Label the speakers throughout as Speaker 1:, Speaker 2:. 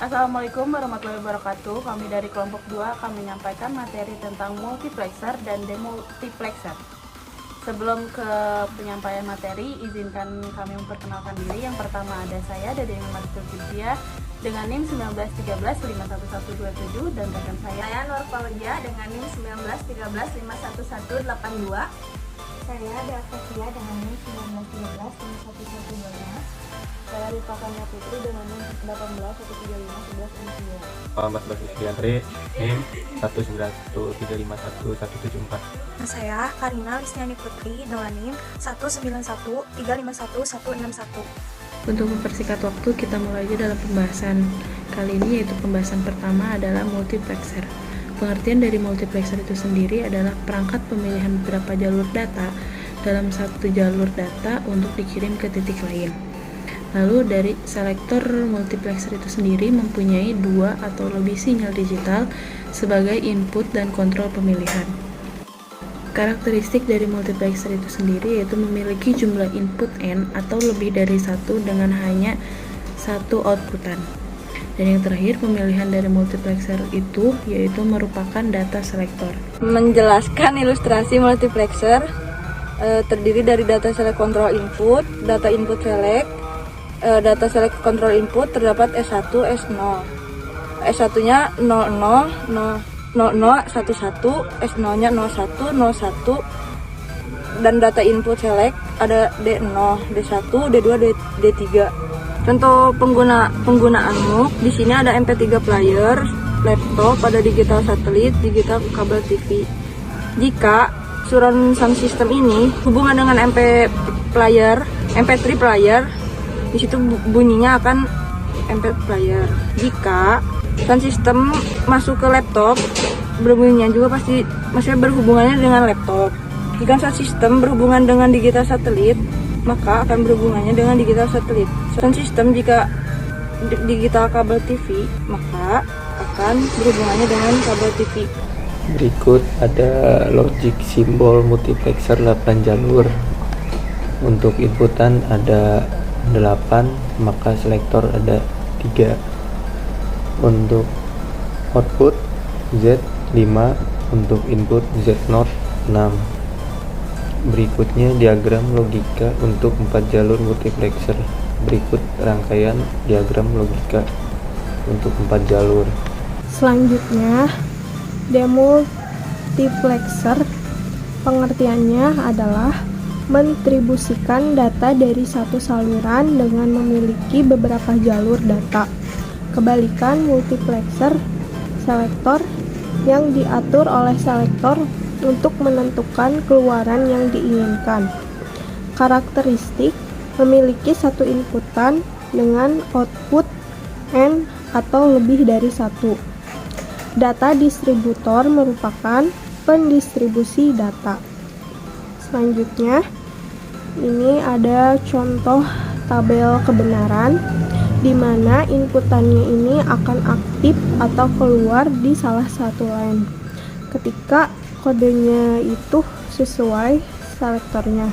Speaker 1: Assalamualaikum warahmatullahi wabarakatuh. Kami dari kelompok 2 akan menyampaikan materi tentang multiplexer dan demultiplexer. Sebelum ke penyampaian materi, izinkan kami memperkenalkan diri. Yang pertama ada saya, Dede Marstul Fitria, dengan NIM 191351127, dan rekan saya
Speaker 2: Nur Paulia dengan NIM 191351182.
Speaker 3: Saya Dafasia dengan NIM 191351125. Saya Rifa Kanya Putri dengan NIM 181351169.
Speaker 4: Mas Basis Diantri, NIM 191351174.
Speaker 2: Saya Karina Lisniani Putri dengan NIM 191351161.
Speaker 1: Untuk mempersingkat waktu, kita mulai aja dalam pembahasan kali ini, yaitu pembahasan pertama adalah multiplexer. Pengertian dari multiplexer itu sendiri adalah perangkat pemilihan beberapa jalur data dalam satu jalur data untuk dikirim ke titik lain. Lalu dari selektor multiplexer itu sendiri mempunyai 2 atau lebih sinyal digital sebagai input dan kontrol pemilihan. Karakteristik dari multiplexer itu sendiri yaitu memiliki jumlah input N atau lebih dari 1 dengan hanya satu outputan. Dan yang terakhir, pemilihan dari multiplexer itu yaitu merupakan data selektor.
Speaker 2: Menjelaskan ilustrasi multiplexer terdiri dari data select control input, data input select, data select control input terdapat S1, S0. S1-nya 00, 00, 11, S0-nya 01, 01, dan data input select ada D0, D1, D2, D3. Contoh penggunaan MOOC di sini ada MP3 player, laptop, ada digital satelit, digital kabel TV. Jika surround sound system ini hubungan dengan MP3 player, di situ bunyinya akan MP player. Jika sound system masuk ke laptop, berbunyinya juga pasti masih berhubungannya dengan laptop. Jika sound system berhubungan dengan digital satelit, maka akan berhubungannya dengan digital satelit. Sound system jika digital kabel TV, maka akan berhubungannya dengan kabel TV.
Speaker 4: Berikut ada logic simbol multiplexer 8 jalur. Untuk inputan ada 8, maka selektor ada 3. Untuk output Z5, untuk input Z0 6. Berikutnya diagram logika untuk 4 jalur multiplexer. Berikut rangkaian diagram logika untuk 4 jalur.
Speaker 3: Selanjutnya, demultiplexer pengertiannya adalah mentribusikan data dari satu saluran dengan memiliki beberapa jalur data. Kebalikan multiplexer, selektor yang diatur oleh selektor untuk menentukan keluaran yang diinginkan. Karakteristik memiliki satu inputan dengan output N atau lebih dari 1. Data distributor merupakan pendistribusi data. Selanjutnya, ini ada contoh tabel kebenaran di mana inputannya ini akan aktif atau keluar di salah satu line ketika kodenya itu sesuai selektornya.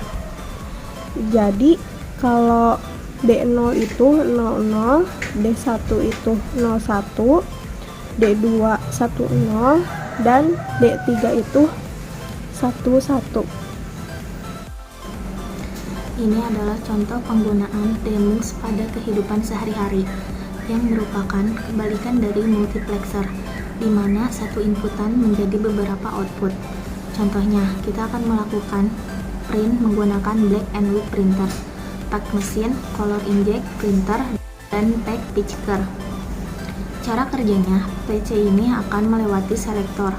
Speaker 3: Jadi kalau D0 itu 00, D1 itu 01, D2 10, dan D3 itu 11.
Speaker 5: Ini adalah contoh penggunaan demux pada kehidupan sehari-hari yang merupakan kebalikan dari multiplexer, di mana satu inputan menjadi beberapa output. Contohnya, kita akan melakukan print menggunakan black and white printer, pack mesin, color inject printer, dan pack picker. Cara kerjanya, PC ini akan melewati selektor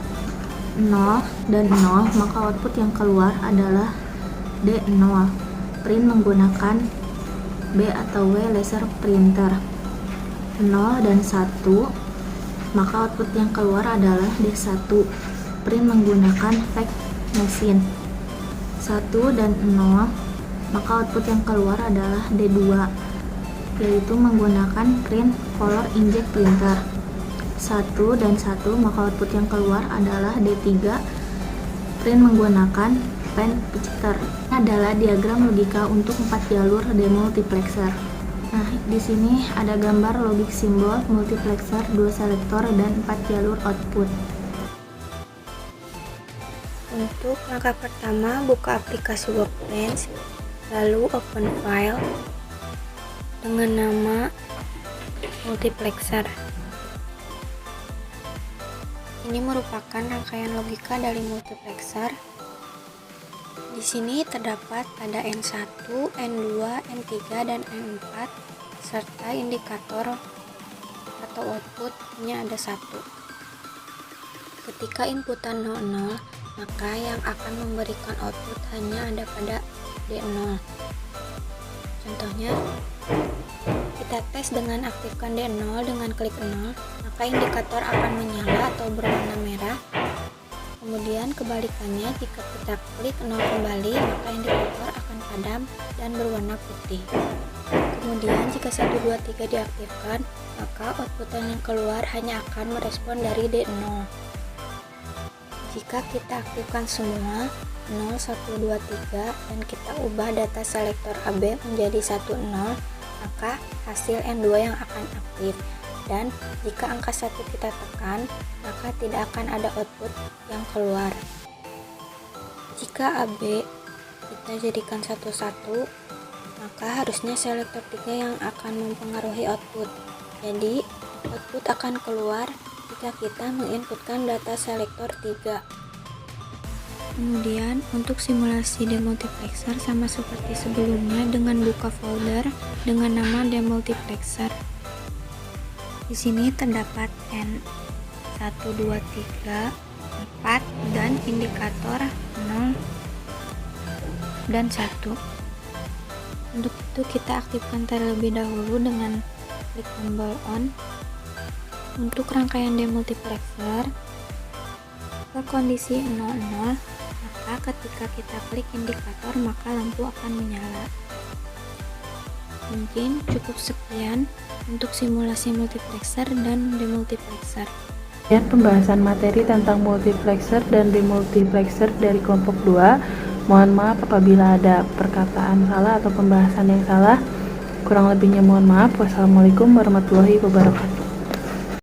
Speaker 5: 0 dan 0, maka output yang keluar adalah D0. Print menggunakan B atau W laser printer 0 dan 1, maka output yang keluar adalah D1. Print menggunakan fax machine 1 dan 0, maka output yang keluar adalah D2, yaitu menggunakan print color inject printer 1 dan 1, maka output yang keluar adalah D3. Print menggunakan pen picker. Adalah diagram logika untuk 4 jalur demultiplexer. Nah, di sini ada gambar logik simbol, multiplexer, 2 selektor, dan 4 jalur output.
Speaker 6: Untuk langkah pertama, buka aplikasi Workbench, lalu open file dengan nama multiplexer. Ini merupakan rangkaian logika dari multiplexer. Di sini terdapat ada N1, N2, N3, dan N4 serta indikator atau outputnya ada 1. Ketika inputan 00, maka yang akan memberikan output hanya ada pada D0. Contohnya, kita tes dengan aktifkan D0 dengan klik 0, maka indikator akan menyala atau berwarna merah. Kemudian kebalikannya, jika kita klik 0 kembali, maka indikator akan padam dan berwarna putih. Kemudian jika 1, 2, 3 diaktifkan, maka outputan yang keluar hanya akan merespon dari D0. Jika kita aktifkan semua 0, 1, 2, 3 dan kita ubah data selektor AB menjadi 1, 0, maka hasil N2 yang akan aktif. Dan jika angka 1 kita tekan, maka tidak akan ada output yang keluar. Jika AB kita jadikan 1, 1, maka harusnya selektor 3 yang akan mempengaruhi output. Jadi output akan keluar jika kita menginputkan data selektor 3. Kemudian untuk simulasi demultiplexer sama seperti sebelumnya dengan buka folder dengan nama demultiplexer. Di sini terdapat N1, 2, 3, 4 dan indikator 0 dan 1. Untuk itu kita aktifkan terlebih dahulu dengan klik tombol on. Untuk rangkaian demultiplexer ke kondisi 00, maka ketika kita klik indikator maka lampu akan menyala. Mungkin cukup sekian untuk simulasi multiplexer dan demultiplexer.
Speaker 1: Dan pembahasan materi tentang multiplexer dan demultiplexer dari kelompok 2. Mohon maaf apabila ada perkataan salah atau pembahasan yang salah. Kurang lebihnya mohon maaf. Wassalamualaikum warahmatullahi wabarakatuh.